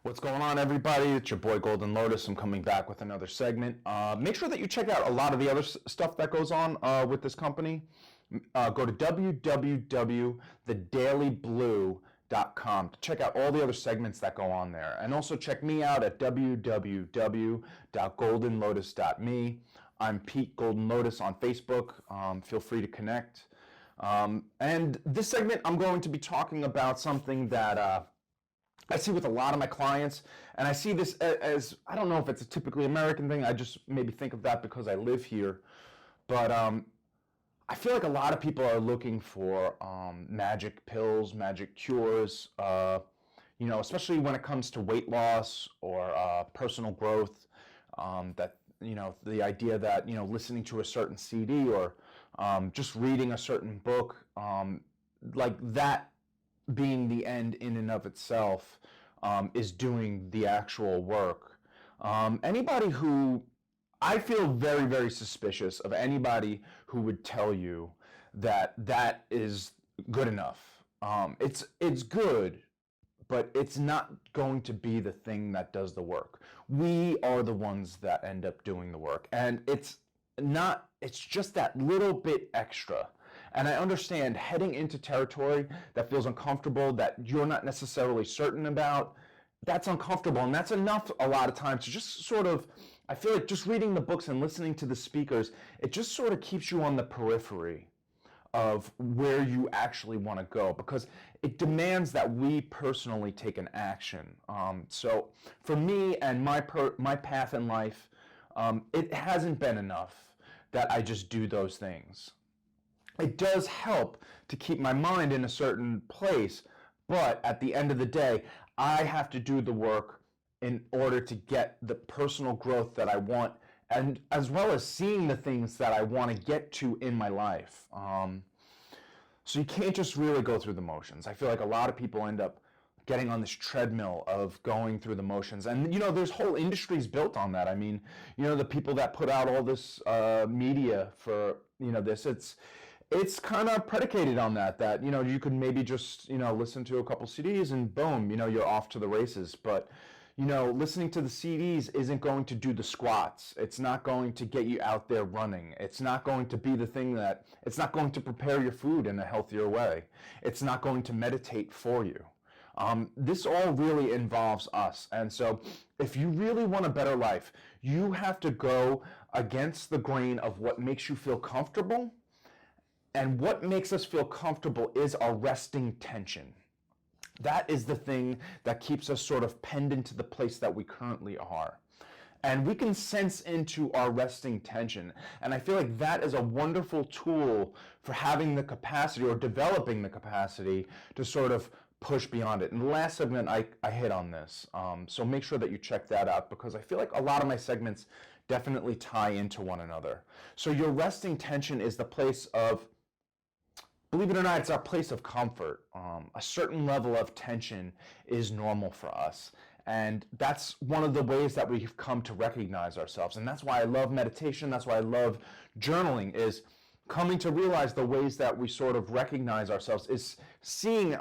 What's going on, everybody? It's your boy Golden Lotus. I'm coming back with another segment. Make sure that you check out a lot of the other stuff that goes on with this company. Go to www.thedailyblue.com to check out all the other segments that go on there. And also check me out at www.goldenlotus.me. I'm Pete Golden Lotus on Facebook. Feel free to connect. And this segment, I'm going to be talking about something that I see with a lot of my clients, and I see this as, I don't know if it's a typically American thing, I just maybe think of that because I live here, but I feel like a lot of people are looking for magic pills, magic cures, especially when it comes to weight loss or personal growth, the idea that, listening to a certain CD or just reading a certain book, like that being the end in and of itself is doing the actual work. Anybody who, I feel very, very suspicious of anybody who would tell you that that is good enough. It's good, but it's not going to be the thing that does the work. We are the ones that end up doing the work, and it's just that little bit extra. And I understand heading into territory that feels uncomfortable, that you're not necessarily certain about, that's uncomfortable. And that's enough a lot of times to just sort of, I feel like just reading the books and listening to the speakers, it just sort of keeps you on the periphery of where you actually want to go, because it demands that we personally take an action. So for me and my path in life, it hasn't been enough that I just do those things. It does help to keep my mind in a certain place, but at the end of the day, I have to do the work in order to get the personal growth that I want, and as well as seeing the things that I want to get to in my life. So you can't just really go through the motions. I feel like a lot of people end up getting on this treadmill of going through the motions. And, there's whole industries built on that. I mean, the people that put out all this media for, this, it's kind of predicated on that, you could maybe just, listen to a couple CDs and boom, you're off to the races. But, listening to the CDs isn't going to do the squats. It's not going to get you out there running. It's not going to be the thing it's not going to prepare your food in a healthier way. It's not going to meditate for you. This all really involves us. And so if you really want a better life, you have to go against the grain of what makes you feel comfortable. And what makes us feel comfortable is our resting tension. That is the thing that keeps us sort of penned into the place that we currently are. And we can sense into our resting tension. And I feel like that is a wonderful tool for having the capacity or developing the capacity to sort of push beyond it. In the last segment, I hit on this. So make sure that you check that out, because I feel like a lot of my segments definitely tie into one another. So your resting tension is the place of, believe it or not, it's our place of comfort. A certain level of tension is normal for us. And that's one of the ways that we've come to recognize ourselves. And that's why I love meditation. That's why I love journaling, is coming to realize the ways that we sort of recognize ourselves, is seeing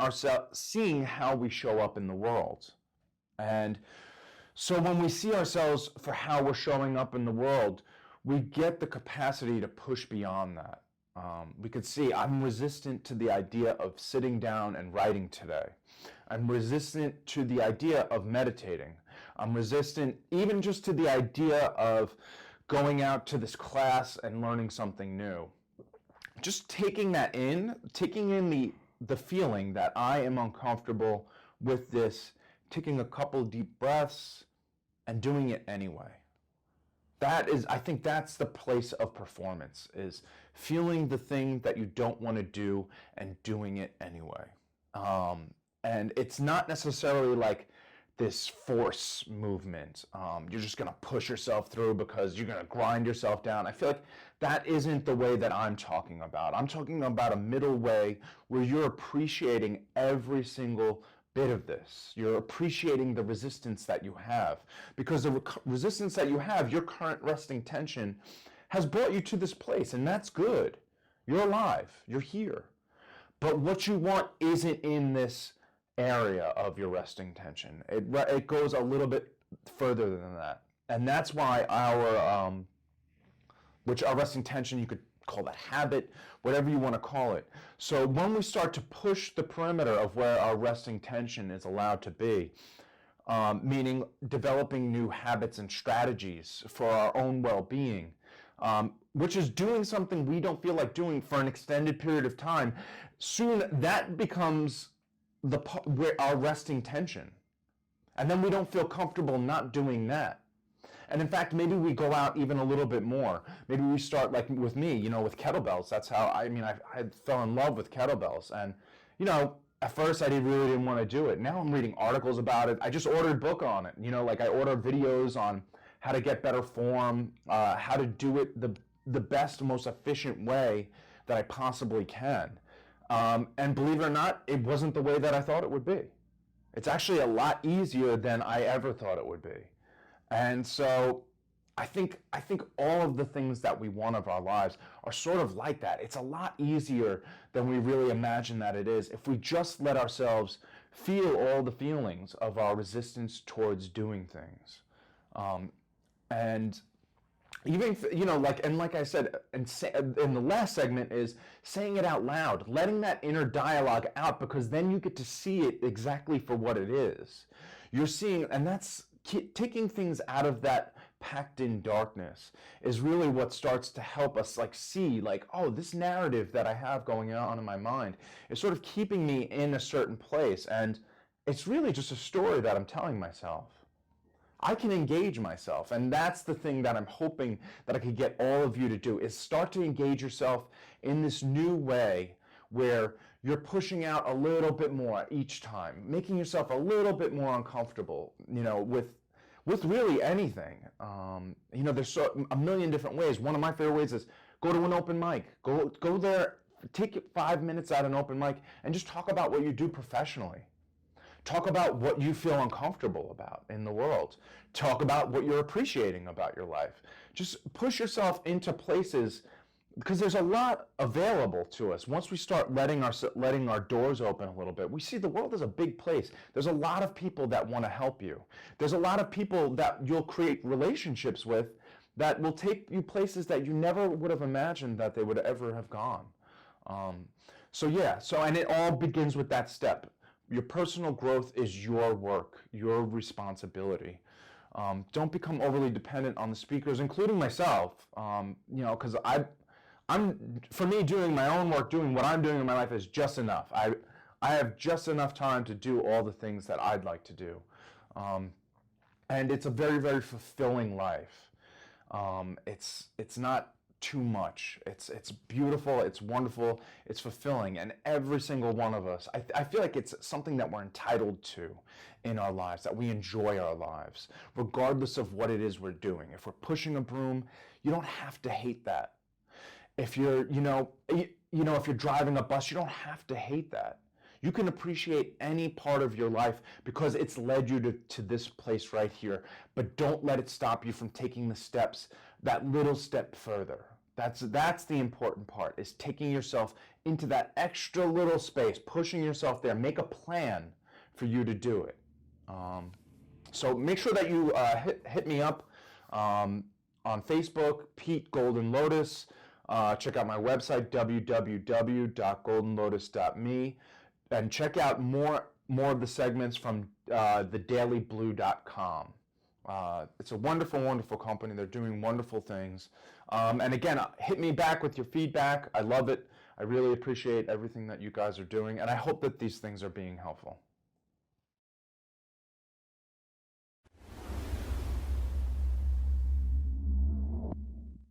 how we show up in the world. And so when we see ourselves for how we're showing up in the world, we get the capacity to push beyond that. We could see, I'm resistant to the idea of sitting down and writing today. I'm resistant to the idea of meditating. I'm resistant even just to the idea of going out to this class and learning something new. Just taking in the feeling that I am uncomfortable with this, taking a couple deep breaths and doing it anyway. I think that's the place of performance, is feeling the thing that you don't want to do and doing it anyway. And it's not necessarily like this force movement. You're just going to push yourself through because you're going to grind yourself down. I feel like that isn't the way that I'm talking about. I'm talking about a middle way where you're appreciating every single bit of this. You're appreciating the resistance that you have, because the resistance that you have, your current resting tension, has brought you to this place, and that's good. You're alive. You're here. But what you want isn't in this area of your resting tension. It goes a little bit further than that. And that's why our resting tension, you could call that habit, whatever you want to call it. So when we start to push the perimeter of where our resting tension is allowed to be, meaning developing new habits and strategies for our own well-being, which is doing something we don't feel like doing for an extended period of time, soon that becomes where our resting tension. And then we don't feel comfortable not doing that. And in fact, maybe we go out even a little bit more. Maybe we start, like with me, with kettlebells. That's how, I fell in love with kettlebells. And, at first I really didn't want to do it. Now I'm reading articles about it. I just ordered a book on it. I ordered videos on how to get better form, how to do it the best, most efficient way that I possibly can. And believe it or not, it wasn't the way that I thought it would be. It's actually a lot easier than I ever thought it would be. And so I think all of the things that we want of our lives are sort of like that. It's a lot easier than we really imagine that it is if we just let ourselves feel all the feelings of our resistance towards doing things. And even, like I said in the last segment, is saying it out loud, letting that inner dialogue out, because then you get to see it exactly for what it is. You're seeing, and that's taking things out of that packed in darkness is really what starts to help us see oh, this narrative that I have going on in my mind is sort of keeping me in a certain place, and it's really just a story that I'm telling myself. I can engage myself, and that's the thing that I'm hoping that I could get all of you to do, is start to engage yourself in this new way where you're pushing out a little bit more each time, making yourself a little bit more uncomfortable, with really anything. There's a million different ways. One of my favorite ways is go to an open mic. Go there, take 5 minutes at an open mic, and just talk about what you do professionally. Talk about what you feel uncomfortable about in the world. Talk about what you're appreciating about your life. Just push yourself into places, because there's a lot available to us. Once we start letting our doors open a little bit, we see the world is a big place. There's a lot of people that want to help you. There's a lot of people that you'll create relationships with that will take you places that you never would have imagined that they would ever have gone. And it all begins with that step. Your personal growth is your work, your responsibility. Don't become overly dependent on the speakers, including myself, because for me, doing my own work, doing what I'm doing in my life is just enough. I have just enough time to do all the things that I'd like to do. And it's a very, very fulfilling life. It's not too much. It's beautiful, it's wonderful, it's fulfilling. And every single one of us, I feel like it's something that we're entitled to in our lives, that we enjoy our lives, regardless of what it is we're doing. If we're pushing a broom, you don't have to hate that. If you're, if you're driving a bus, you don't have to hate that. You can appreciate any part of your life because it's led you to this place right here. But don't let it stop you from taking the steps, that little step further. That's the important part, is taking yourself into that extra little space, pushing yourself there. Make a plan for you to do it. So make sure that you hit me up on Facebook, Pete Golden Lotus. Check out my website, www.goldenlotus.me, and check out more of the segments from thedailyblue.com. It's a wonderful, wonderful company. They're doing wonderful things. And again, hit me back with your feedback. I love it. I really appreciate everything that you guys are doing, and I hope that these things are being helpful.